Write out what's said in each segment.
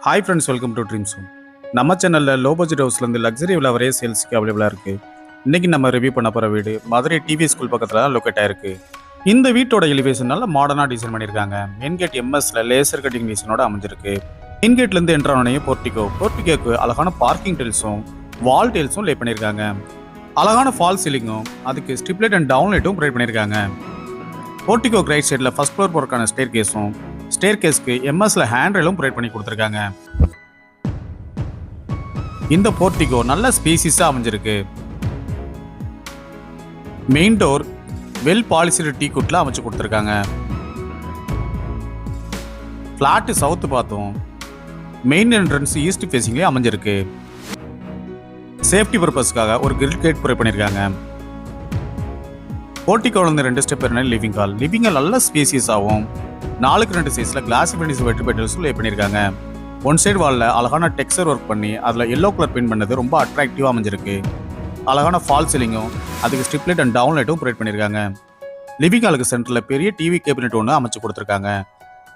Hi friends, welcome to dreams home. நம்ம சேனலில் low budget ஹவுஸ்லேருந்து luxury விழா வரைய சேல்ஸுக்கு அவைலபிளாக இருக்குது. இன்றைக்கி நம்ம ரிவ்யூ பண்ண போகிற வீடு மதுரை டிவி ஸ்கூல் பக்கத்தில் தான் லொக்கேட் ஆயிருக்கு. இந்த வீட்டோட எலிவேஷன் நல்ல மாடர்னாக டிசைன் பண்ணியிருக்காங்க. மெயின் கேட் எம்எஸ்ல லேசர் கட்டிங் டிசைனோட அமைஞ்சிருக்கு. மெயின் கேட்லேருந்து என்ட்ரு ஆனோடனே போர்ட்டிகோக்கு அழகான பார்க்கிங் டெயில்ஸும் வால் டெயில்ஸும் லே பண்ணியிருக்காங்க. அழகான ஃபால் சீலிங்கும் அதுக்கு ஸ்ட்ரிப்லைட் அண்ட் டவுன் லைட்டும் ப்ரொவைட் பண்ணியிருக்காங்க. போர்ட்டிகோக்கு ரைட் சைடில் ஃபர்ஸ்ட் ஃப்ளோர் போறதுக்கான ஸ்டேர் கேஸ்க்கு எம்எஸ்ல ஹேண்ட் ரெயிலும் ப்ரொவைட் பண்ணி கொடுத்துருக்காங்க. இந்த போர்ட்டிகோ நல்ல ஸ்பேசிஸா அமைஞ்சிருக்கு. மெயின் டோர் வெல் பாலிசிடு டீ குட்ல அமைச்சு கொடுத்துருக்காங்க. பிளாட் சவுத் பார்த்தோம். மெயின் என்ட்ரன்ஸ் ஈஸ்ட் ஃபேசிங்லேயே அமைஞ்சிருக்கு. சேஃப்டி பர்பஸ்க்காக ஒரு கிரில் கேட் ப்ரொவைட் பண்ணியிருக்காங்க. போர்ட்டிகோல இருந்து 2 ஸ்டெப் லிவிங் ஹால் நல்ல ஸ்பேசியஸ் ஆகும். 4x2 சைஸ்ல கிளாஸ் ஃபினிஷ் வெட்டு பெட்டல்ஸும் லே பண்ணியிருக்காங்க. ஒன் சைடு வாலில் அழகான டெக்ஸ்சர் ஒர்க் பண்ணி அதில் எல்லோ கலர் பெயிண்ட் பண்ணது ரொம்ப அட்ராக்டிவாக அமைஞ்சிருக்கு. அழகான ஃபால் சீலிங்கும் அதுக்கு ஸ்ட்ரிப்லைட் அண்ட் டவுன் லைட்டும் ப்ரொவைட் பண்ணியிருக்காங்க. லிவிங் ஹாலுக்கு சென்டரில் பெரிய டிவி கேபினெட் ஒன்று அமைச்சு கொடுத்துருக்காங்க.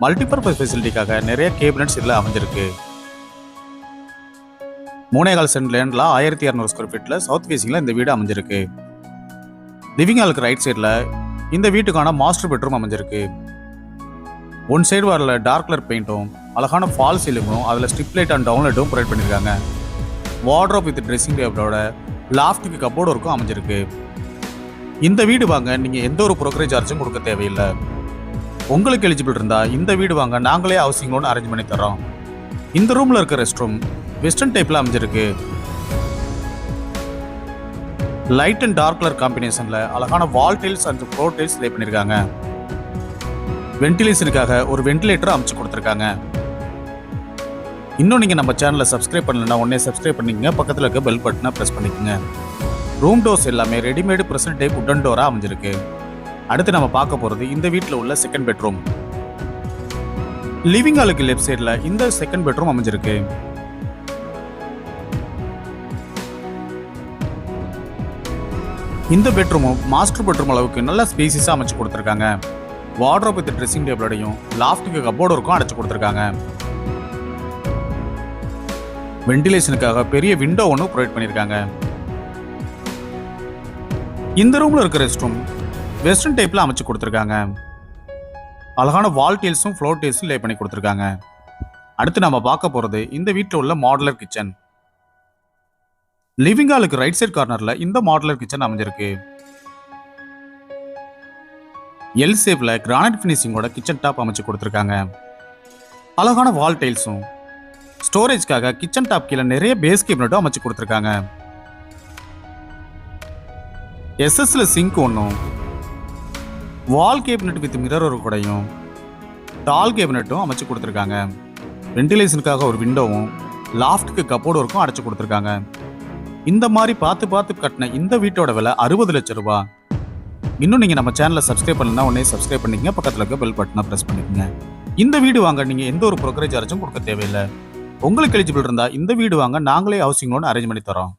மல்டிபர்பஸ் ஃபெசிலிட்டிக்காக நிறைய கேபினெட்ஸ் இதில் அமைஞ்சிருக்கு. 3.25 சென்ட் லேண்டில் 1200 ஸ்கொயர் ஃபீட்டில் சவுத் ஃபேசிங்கில் இந்த வீடு அமைஞ்சிருக்கு. லிவிங் ஹாலுக்கு ரைட் சைடில் இந்த வீட்டுக்கான மாஸ்டர் பெட்ரூம் அமைஞ்சிருக்கு. ஒன் சைடு வரல டார்க் கலர் பெயிண்ட்டும் அழகான ஃபால் சீலிங்கும் அதில் ஸ்ட்ரிப்லைட் அண்ட் டவுன் லைட்டும் ப்ரொவைட் பண்ணியிருக்காங்க. வார்ட்ரோப் வித் ட்ரெஸ்ஸிங் டேபிளோட லாஃப்ட்டுக்கு கப்போர்டு ஒர்க்கும் அமைஞ்சிருக்கு. இந்த வீடு வாங்க நீங்கள் எந்த ஒரு ப்ரோக்கரேஜ் சார்ஜும் கொடுக்க தேவையில்லை. உங்களுக்கு எலிஜிபிள் இருந்தால் இந்த வீடு வாங்க நாங்களே ஹவுசிங் லோன் அரேஞ்ச் பண்ணி தரோம். இந்த ரூமில் இருக்க ரெஸ்ட் ரூம் வெஸ்டர்ன் டைப்பில் அமைஞ்சிருக்கு. லைட் அண்ட் டார்க் கலர் காம்பினேஷனில் அழகான வால் டைல்ஸ் அண்ட் ஃப்ளோர் டைல்ஸ் லே பண்ணியிருக்காங்க. வென்டிலேஷனுக்காக ஒரு வென்டிலேட்டர் அமைச்சு கொடுத்துருக்காங்க. இன்னும் நீங்கள் நம்ம சேனலை சப்ஸ்கிரைப் பண்ணலன்னா உடனே சப்ஸ்கிரைப் பண்ணிக்கங்க. பக்கத்தில் இருக்க பெல் பட்டனை ப்ரெஸ் பண்ணிக்கோங்க. ரூம் டோர்ஸ் எல்லாமே ரெடிமேடு ப்ரெசன்ட் டைப் உட்டன் டோராக அமைஞ்சிருக்கு. அடுத்து நம்ம பார்க்க போகிறது இந்த வீட்டில் உள்ள செகண்ட் பெட்ரூம். லிவிங் ஹாலுக்கு லெஃப்ட் சைடில் இந்த செகண்ட் பெட்ரூம் அமைஞ்சிருக்கு. இந்த பெட்ரூமும் மாஸ்டர் பெட்ரூம் அளவுக்கு நல்ல ஸ்பேசிஸாக அமைச்சு கொடுத்துருக்காங்க. வார்ட்ரோப் வித் ட்ரெஸ்ஸிங் டேபிளோடையும் லாஃப்ட்டுக்கு கப்போர்டு ஒர்க்கும் அடைச்சு கொடுத்துருக்காங்க. வென்டிலேஷனுக்காக பெரிய விண்டோ ஒன்று ப்ரொவைட் பண்ணியிருக்காங்க. இந்த ரூம்ல இருக்க ரெஸ்ட் ரூம் வெஸ்டர்ன் டைப்ல அமைச்சு கொடுத்துருக்காங்க. அழகான வால் டீல்ஸும் ஃப்ளோர் டீல்ஸும் லே பண்ணி கொடுத்துருக்காங்க. அடுத்து நம்ம பார்க்க போறது இந்த வீட்டில் உள்ள மாடுலர் கிச்சன். லிவிங் ஹாலுக்கு ரைட் சைட் கார்னர்ல இந்த மாடுலர் கிச்சன் அமைஞ்சிருக்கு. எல் ஷேப்ல கிரானைட் ஃபினிஷிங்கோட கிச்சன் டாப் அமைச்சு கொடுத்துருக்காங்க. அழகான வால் டைல்ஸும் ஸ்டோரேஜ்க்காக கிச்சன் டாப் கீழே நிறைய பேஸ் கேபினட்டும் அமைச்சு கொடுத்துருக்காங்க. எஸ்எஸ்ல சிங்க் ஒன்றும் வால் கேபினட் வித் மிரர் ஒரு கூடையும் டால் கேபினட்டும் அமைச்சு கொடுத்துருக்காங்க. வென்டிலேஷனுக்காக ஒரு விண்டோவும் லாஃப்ட்டுக்கு கப்போர்டு ஒர்க்கும் அடைச்சு கொடுத்துருக்காங்க. இந்த மாதிரி பார்த்து கட்டின இந்த வீட்டோட விலை 60 லட்சம் ரூபாய். இன்னும் நீங்கள் நம்ம சேனலை சப்ஸ்கிரைப் பண்ணலன்னா உடனே சப்ஸ்கிரைப் பண்ணிக்கங்க. பக்கத்தில் இருக்க பெல் பட்டனை ப்ரெஸ் பண்ணிக்கோங்க. இந்த வீடு வாங்க நீங்கள் எந்த ஒரு ப்ரோக்கரேஜ் சார்ஜும் கொடுக்க தேவையில்லை. உங்களுக்கு எலிஜிபிள் இருந்தால் இந்த வீடு வாங்க நாங்களே ஹவுசிங் லோன் அரேஞ்ச் பண்ணி தரோம்.